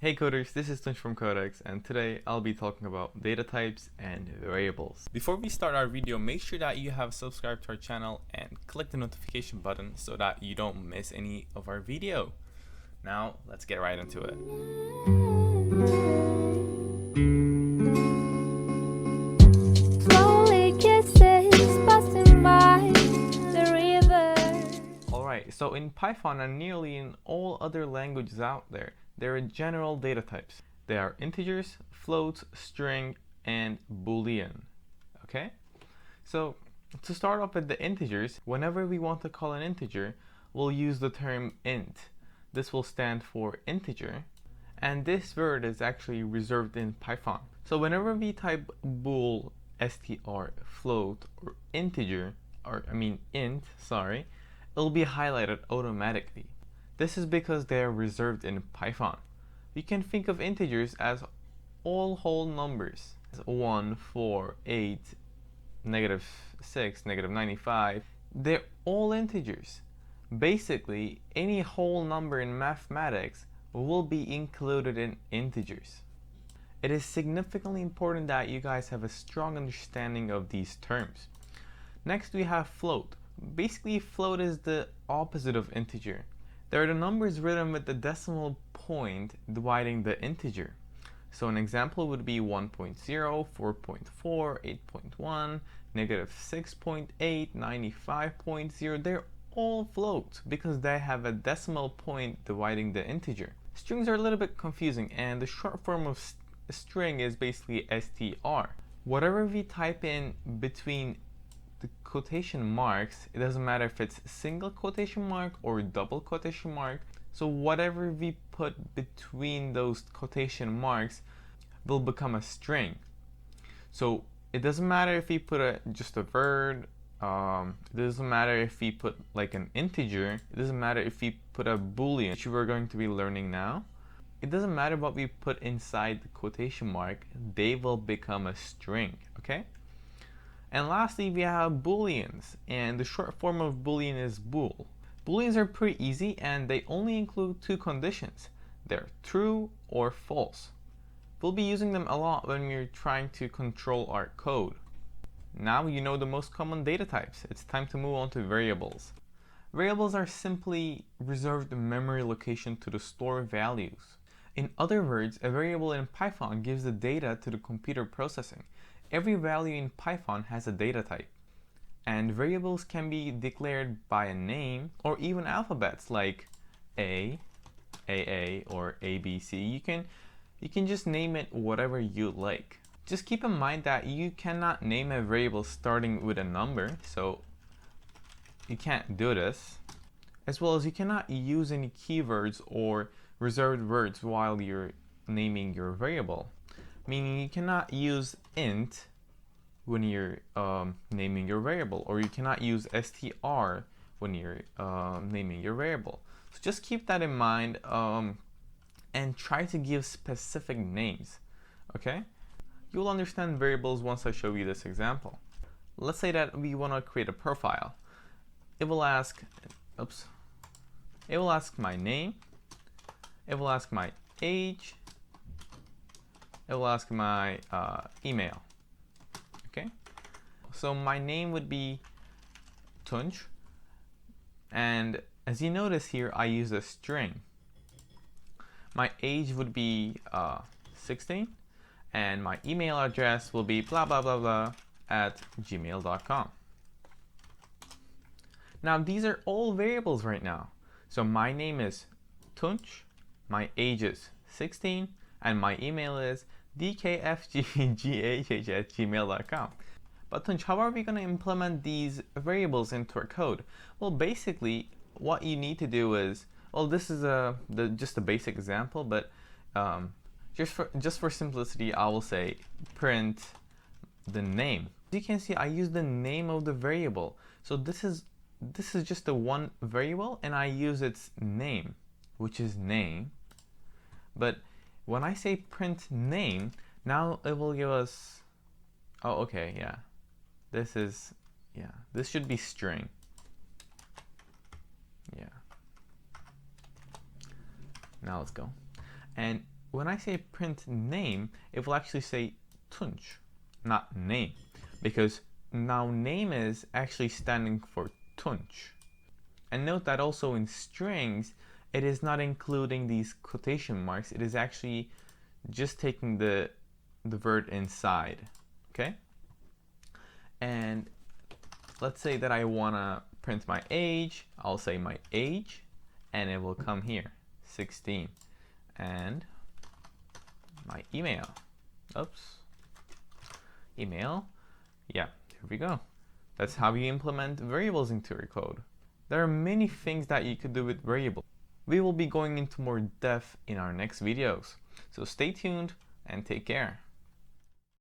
Hey coders, this is Tunc from CodeX, and today I'll be talking about data types and variables. Before we start our video, make sure that you have subscribed to our channel and click the notification button so that you don't miss any of our video. Now, let's get right into it. Alright, so in Python and nearly in all other languages out there, there are general data types. They are integers, floats, string, and boolean. Okay? So to start off with the integers, whenever we want to call an integer, we'll use the term int. This will stand for integer, and this word is actually reserved in Python. So whenever we type bool, str, float, or integer, int, it'll be highlighted automatically. This is because they are reserved in Python. You can think of integers as all whole numbers. 1, 4, 8, -6, -95. They're all integers. Basically, any whole number in mathematics will be included in integers. It is significantly important that you guys have a strong understanding of these terms. Next, we have float. Basically, float is the opposite of integer. There are the numbers written with the decimal point dividing the integer. So an example would be 1.0, 4.4, 8.1, -6.8, 95.0. They're all floats because they have a decimal point dividing the integer. Strings are a little bit confusing, and the short form of string is basically str. Whatever we type in between the quotation marks, it doesn't matter if it's single quotation mark or double quotation mark. So whatever we put between those quotation marks will become a string. So it doesn't matter if we put just a word, it doesn't matter if we put like an integer, it doesn't matter if we put a boolean, which we're going to be learning now. It doesn't matter what we put inside the quotation mark, they will become a string, okay? And lastly, we have booleans, and the short form of boolean is bool. Booleans are pretty easy, and they only include two conditions. They're true or false. We'll be using them a lot when we're trying to control our code. Now you know the most common data types. It's time to move on to variables. Variables are simply reserved memory location to store values. In other words, a variable in Python gives the data to the computer processing. Every value in Python has a data type, and variables can be declared by a name or even alphabets like A, AA, or ABC. You can just name it whatever you like. Just keep in mind that you cannot name a variable starting with a number, so you can't do this. As well as you cannot use any keywords or reserved words while you're naming your variable. Meaning you cannot use int when you're naming your variable, or you cannot use str when you're naming your variable. So just keep that in mind and try to give specific names, okay? You'll understand variables once I show you this example. Let's say that we want to create a profile. It will ask, it will ask my name, it will ask my age, it will ask my email. Okay, so my name would be Tunc, and as you notice here, I use a string. My age would be 16, and my email address will be blah blah blah blah at gmail.com. Now these are all variables right now. So my name is Tunc, my age is 16, and my email is dkfggh@gmail.com. But Tunc, how are we going to implement these variables into our code? Well, basically, what you need to do is, well, this is just a basic example, but just for simplicity, I will say print the name. As you can see, I use the name of the variable. So this is just the one variable, and I use its name, which is name. But when I say print name, now it will give us, oh, okay, yeah. This should be string. Yeah. Now let's go. And when I say print name, it will actually say Tunc, not name, because now name is actually standing for Tunc. And note that also in strings, it is not including these quotation marks. It is actually just taking the word inside, okay? And let's say that I want to print my age. I'll say my age, and it will come here, 16. And my email. Oops. Email. Yeah, here we go. That's how you implement variables into your code. There are many things that you could do with variables. We will be going into more depth in our next videos. So stay tuned and take care.